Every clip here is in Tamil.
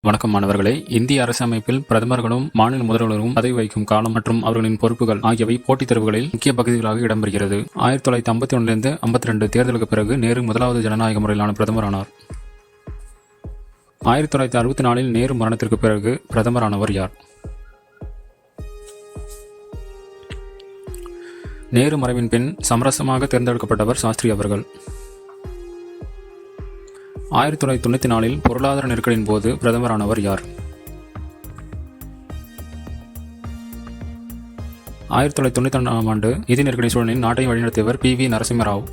வணக்கம் மாணவர்களே. இந்திய அரசமைப்பில் பிரதமர்களும் மாநில முதல்வர்களும் பதவி வகிக்கும் காலம் மற்றும் அவர்களின் பொறுப்புகள் ஆகியவை போட்டித் தேர்வுகளில் முக்கிய பகுதிகளாக இடம்பெறுகிறது. 1951 52 தேர்தலுக்கு பிறகு நேரு முதலாவது ஜனநாயக முறையிலான பிரதமர் ஆனார். 1964 நேரு மரணத்திற்கு பிறகு பிரதமரானவர் யார்? நேரு மறைவின் பின் சமரசமாக தேர்ந்தெடுக்கப்பட்டவர் சாஸ்திரி அவர்கள். 1994 பொருளாதார நெருக்கடியின் போது பிரதமரானவர் யார்? 1992 நிதி நெருக்கடி சூழலில் நாட்டை வழிநடத்தியவர் PV நரசிம்மராவ்.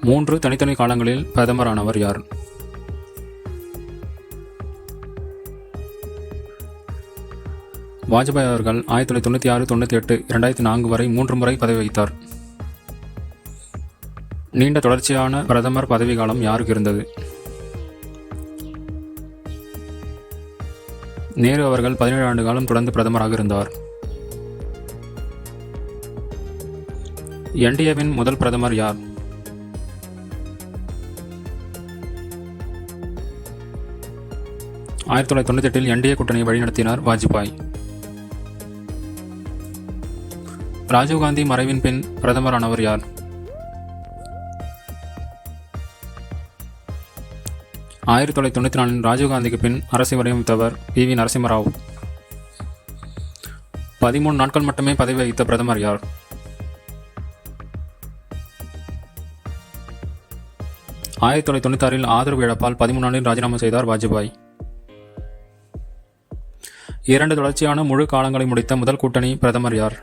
3 தனித்தனி காலங்களில் பிரதமரானவர் யார்? வாஜ்பாய் அவர்கள் 1996, 98, 2004 வரை 3 முறை பதவி வகித்தார். நீண்ட தொடர்ச்சியான பிரதமர் பதவி காலம் யாருக்கு இருந்தது? நேரு அவர்கள் 17 ஆண்டு காலம் தொடர்ந்து பிரதமராக இருந்தார். NDAவின் முதல் பிரதமர் யார்? ஆயிரத்தி 1998 NDA கூட்டணியை வழிநடத்தினார் வாஜ்பாய். ராஜீவ்காந்தி மறைவின் பின் பிரதமரானவர் யார்? 1994 ராஜீவ்காந்திக்கு பின் அரசை வடிவமைத்தவர் PV நரசிம்மராவ். 13 நாட்கள் மட்டுமே பதவி வகித்த பிரதமர் யார்? ஆயிரத்தி 1996 ஆதரவு இழப்பால் 13 நாளில் ராஜினாமா செய்தார் வாஜ்பாய். 2 தொடர்ச்சியான முழு காலங்களை முடித்த முதல் கூட்டணி பிரதமர் யார்?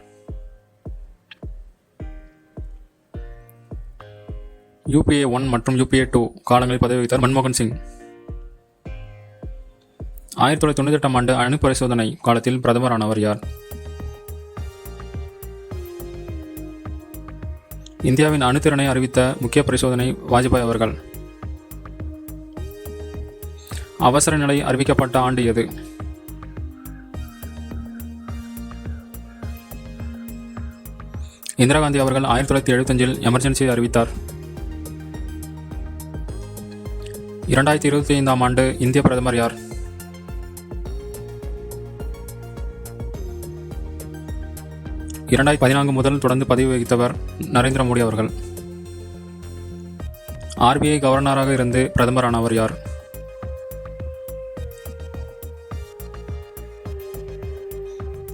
UPA 1 மற்றும் UPA 2 காலங்களில் பதவி வகித்தார் மன்மோகன் சிங். 1998 அணு பரிசோதனை காலத்தில் பிரதமரானவர் யார்? இந்தியாவின் அணுத்திறனை அறிவித்த முக்கிய பரிசோதனை வாஜ்பாய் அவர்கள். அவசர நிலை அறிவிக்கப்பட்ட ஆண்டு எது? இந்திரா காந்தி அவர்கள் 1975 எமர்ஜென்சியை அறிவித்தார். 2025 இந்திய பிரதமர் யார்? முதல் தொடர்ந்து பதவி வகித்தவர் நரேந்திர மோடி அவர்கள். RBI கவர்னராக இருந்து பிரதமரானவர் யார்?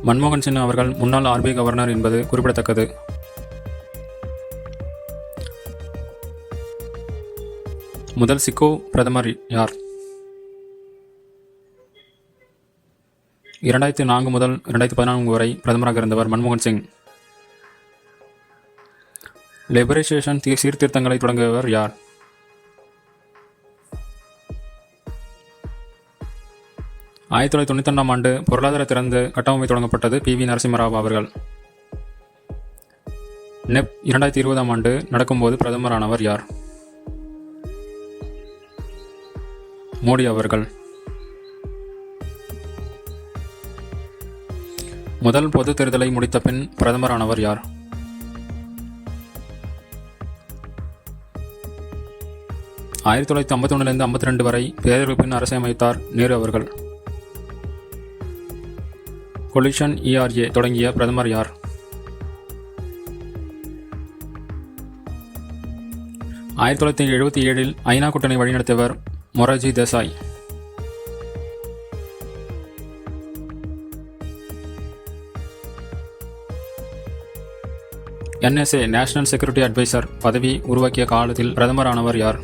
மன்மோகன் சிங் அவர்கள் முன்னாள் RBI கவர்னர் என்பது குறிப்பிடத்தக்கது. முதல் சிக்கோ பிரதமர் யார்? 2004 முதல் 2014 வரை பிரதமராக இருந்தவர் மன்மோகன் சிங். லிபரேஷன் சீர்திருத்தங்களை தொடங்கியவர் யார்? ஆயிரத்தி 1992 பொருளாதார திறந்த கட்டமைப்பு தொடங்கப்பட்டது PV நரசிம்மராவ் அவர்கள். NEP 2020 நடக்கும்போது பிரதமரானவர் யார்? மோடி அவர்கள். முதல் பொது தேர்தலை முடித்த பின் பிரதமரானவர் யார்? ஆயிரத்தி 1951 52 வரை தேர்தலுக்கு பின் அரசை அமைத்தார் நேரு அவர்கள். கொலிஷன் ERA தொடங்கிய பிரதமர் யார்? ஆயிரத்தி 1977 ஐநா கூட்டணி வழிநடத்தியவர் Morarji Desai. NSA national security advisor பதவி உருவாக்கிய காலத்தில் பிரதமரானவர் யார்?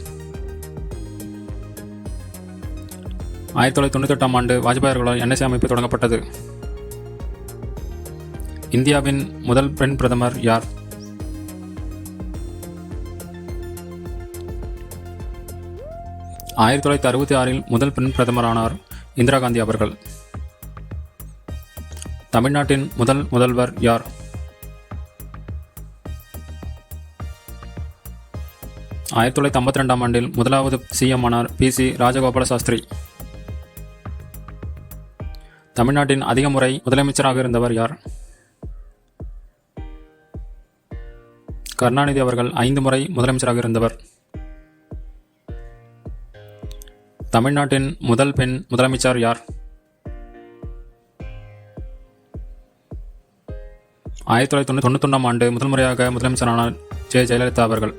1998 வாஜ்பாய் அவர்களால் NSA அமைப்பு தொடங்கப்பட்டது. இந்தியாவின் முதல் பெண் பிரதமர் யார்? 1966 முதல் பெண் பிரதமரானார் இந்திரா காந்தி அவர்கள். தமிழ்நாட்டின் முதல் முதல்வர் யார்? 1952 முதலாவது CM ஆனார் PC ராஜகோபால சாஸ்திரி. தமிழ்நாட்டின் அதிக முறை முதலமைச்சராக இருந்தவர் யார்? கருணாநிதி அவர்கள் 5 முறை முதலமைச்சராக இருந்தவர். தமிழ்நாட்டின் முதல் பெண் முதலமைச்சர் யார்? 1991ஆம் ஆண்டு முதல் முறையாக முதலமைச்சரானார் ஜெயலலிதா அவர்கள்.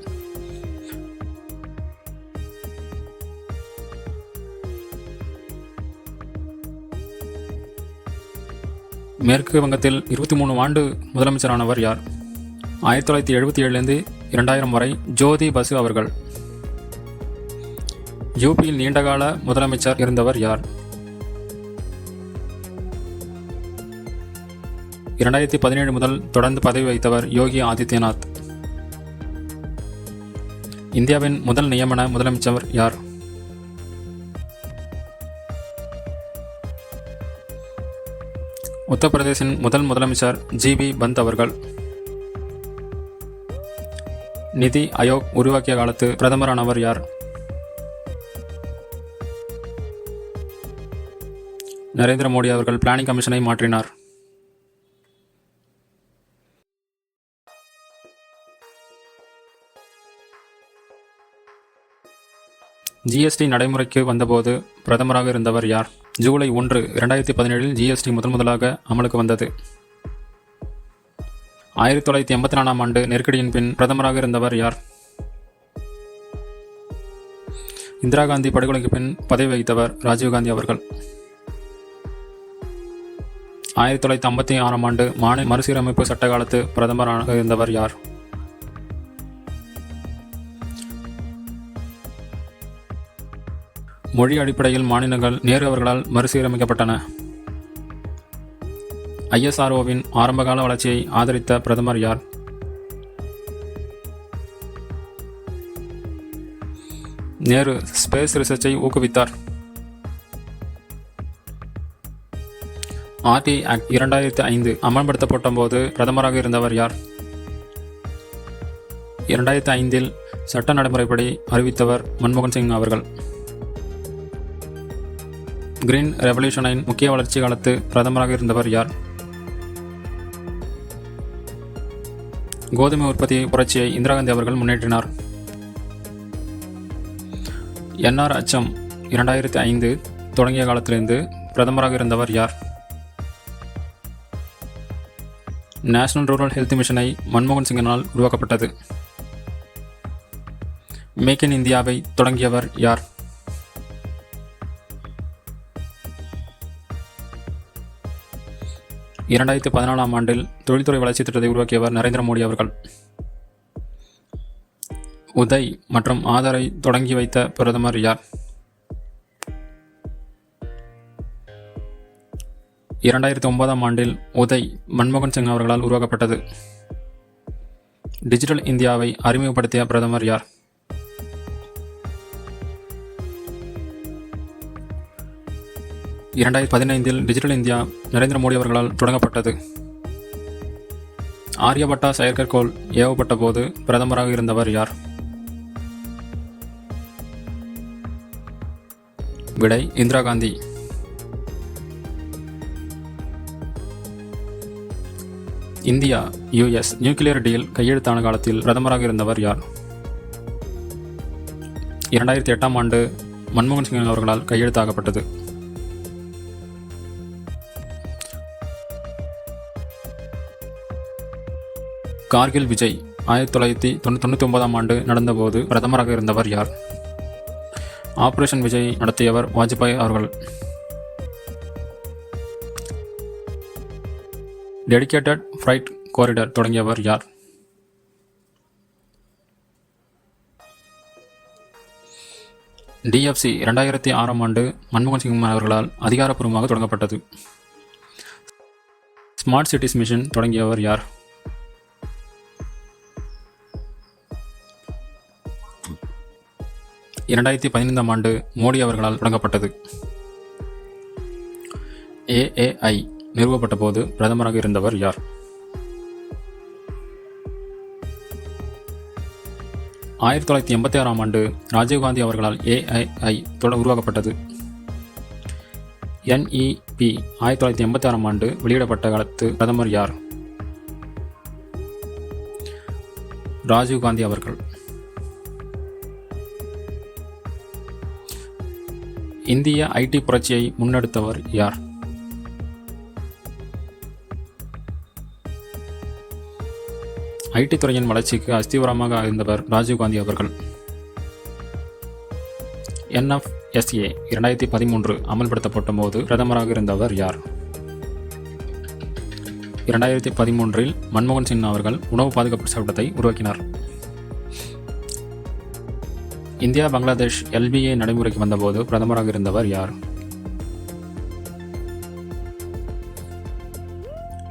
மேற்கு வங்கத்தில் 23 ஆண்டு முதலமைச்சரானவர் யார்? 1977 2000 வரை ஜோதி பசு அவர்கள். யூபியில் நீண்டகால முதலமைச்சர் இருந்தவர் யார்? 2017 முதல் தொடர்ந்து பதவி வகித்தவர் யோகி ஆதித்யநாத். இந்தியாவின் முதல் நியமன முதலமைச்சர் யார்? உத்தரப்பிரதேசின் முதல் முதலமைச்சர் ஜிபி பந்த் அவர்கள். நிதி ஆயோக் உருவாக்கிய காலத்து பிரதமரானவர் யார்? நரேந்திர மோடி அவர்கள் பிளானிங் கமிஷனை மாற்றினார். ஜிஎஸ்டி நடைமுறைக்கு வந்தபோது பிரதமராக இருந்தவர் யார்? ஜூலை 1, 2017 ஜிஎஸ்டி முதலாக அமலுக்கு வந்தது. 1984ஆம் ஆண்டு நெருக்கடியின் பின் பிரதமராக இருந்தவர் யார்? இந்திரா காந்தி படுகொலைக்கு பின் பதவி வகித்தவர் ராஜீவ்காந்தி அவர்கள். 1956ஆம் ஆண்டு மாநில மறுசீரமைப்பு சட்ட காலத்து பிரதமராக இருந்தவர் யார்? மொழி அடிப்படையில் மாநிலங்கள் நேரு அவர்களால் மறுசீரமைக்கப்பட்டன. ISROவின் ஆரம்பகால வளர்ச்சியை ஆதரித்த பிரதமர் யார்? நேரு ஸ்பேஸ் ரிசர்ச்சை ஊக்குவித்தார். RT ஆக்ட் 2005 அமல்படுத்தப்பட்ட போது பிரதமராக இருந்தவர் யார்? 2005 சட்ட நடைமுறைப்படி அறிவித்தவர் மன்மோகன் சிங் அவர்கள். கிரீன் ரெவல்யூஷனின் முக்கிய வளர்ச்சி காலத்து பிரதமராக இருந்தவர் யார்? கோதுமை உற்பத்தி புரட்சியை இந்திரா காந்தி அவர்கள் முன்னேற்றினார். NR அச்சம் 2005 தொடங்கிய காலத்திலிருந்து பிரதமராக இருந்தவர் யார்? நேஷனல் ரூரல் ஹெல்த் மிஷனை மன்மோகன் சிங்கினால் உருவாக்கப்பட்டது. மேக் இன் இந்தியாவை தொடங்கியவர் யார்? இரண்டாயிரத்தி 14ஆம் ஆண்டில் தொழில்துறை வளர்ச்சி திட்டத்தை உருவாக்கியவர் நரேந்திர மோடி அவர்கள். உதய் மற்றும் ஆதாரை தொடங்கி வைத்த பிரதமர் யார்? 2009ஆம் ஆண்டில் உதய் மன்மோகன் சிங் அவர்களால் உருவாக்கப்பட்டது. டிஜிட்டல் இந்தியாவை அறிமுகப்படுத்திய பிரதமர் யார்? 2015 டிஜிட்டல் இந்தியா நரேந்திர மோடி அவர்களால் தொடங்கப்பட்டது. ஆரியபட்டா செயற்கைக்கோள் ஏவப்பட்ட போது பிரதமராக இருந்தவர் யார்? விடை Indira Gandhi. India US nuclear deal கையெழுத்தான காலத்தில் பிரதமராக இருந்தவர் யார்? 2008ஆம் ஆண்டு மன்மோகன் சிங் அவர்களால் கையெழுத்தாக்கப்பட்டது. கார்கில் விஜய் 1999ஆம் ஆண்டு நடந்தபோது பிரதமராக இருந்தவர் யார்? ஆபரேஷன் விஜய் நடத்தியவர் வாஜ்பாய் அவர்கள். டெடிகேட்டட் ஃப்ரைட் காரிடார் தொடங்கியவர் யார்? DFC 2006ஆம் ஆண்டு மன்மோகன் சிங் அவர்களால் அதிகாரப்பூர்வமாக தொடங்கப்பட்டது. ஸ்மார்ட் சிட்டிஸ் மிஷன் தொடங்கியவர் யார்? 2015ஆம் ஆண்டு மோடி அவர்களால் தொடங்கப்பட்டது. AAI நிறுவப்பட்ட போது பிரதமராக இருந்தவர் யார்? 1986ஆம் ஆண்டு ராஜீவ்காந்தி அவர்களால் AAI உருவாக்கப்பட்டது. NEP 1986ஆம் ஆண்டு வெளியிடப்பட்ட காலத்து பிரதமர் யார்? ராஜீவ்காந்தி அவர்கள். இந்திய ஐடி புரட்சியை முன்னெடுத்தவர் யார்? ஐடி துறையின் வளர்ச்சிக்கு அஸ்திவாரமாக இருந்தவர் ராஜீவ்காந்தி அவர்கள். NFSA 2013 அமல்படுத்தப்பட்ட போது பிரதமராக இருந்தவர் யார்? 2013 மன்மோகன் சிங் அவர்கள் உணவு பாதுகாப்பு சட்டத்தை உருவாக்கினார். இந்தியா பங்களாதேஷ் LBA நடைமுறைக்கு வந்தபோது பிரதமராக இருந்தவர் யார்?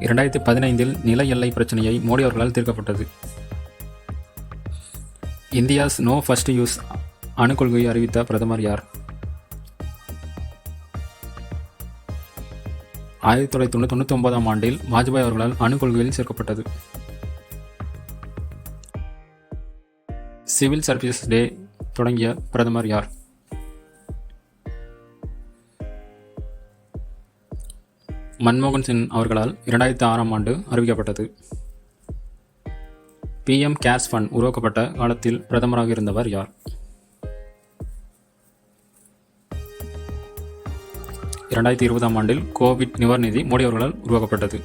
2015 நில எல்லை பிரச்சனையை மோடி அவர்களால் தீர்க்கப்பட்டது. இந்தியாஸ் நோ ஃபர்ஸ்ட் யூஸ் அணு கொள்கையை அறிவித்த பிரதமர் யார்? 1999 ஆண்டில் வாஜ்பாய் அவர்களால் அணு கொள்கையில் சேர்க்கப்பட்டது. சிவில் சர்வீசஸ் டே தொடங்கிய பிரதமர் யார்? மன்மோகன் சிங் அவர்களால் 2006 ஆண்டு அறிவிக்கப்பட்டது. PM கேர்ஸ் ஃபண்ட் உருவாக்கப்பட்ட காலத்தில் பிரதமராக இருந்தவர் யார்? 2020 ஆண்டில் கோவிட் நிவாரண நிதி மோடி அவர்களால் உருவாக்கப்பட்டது.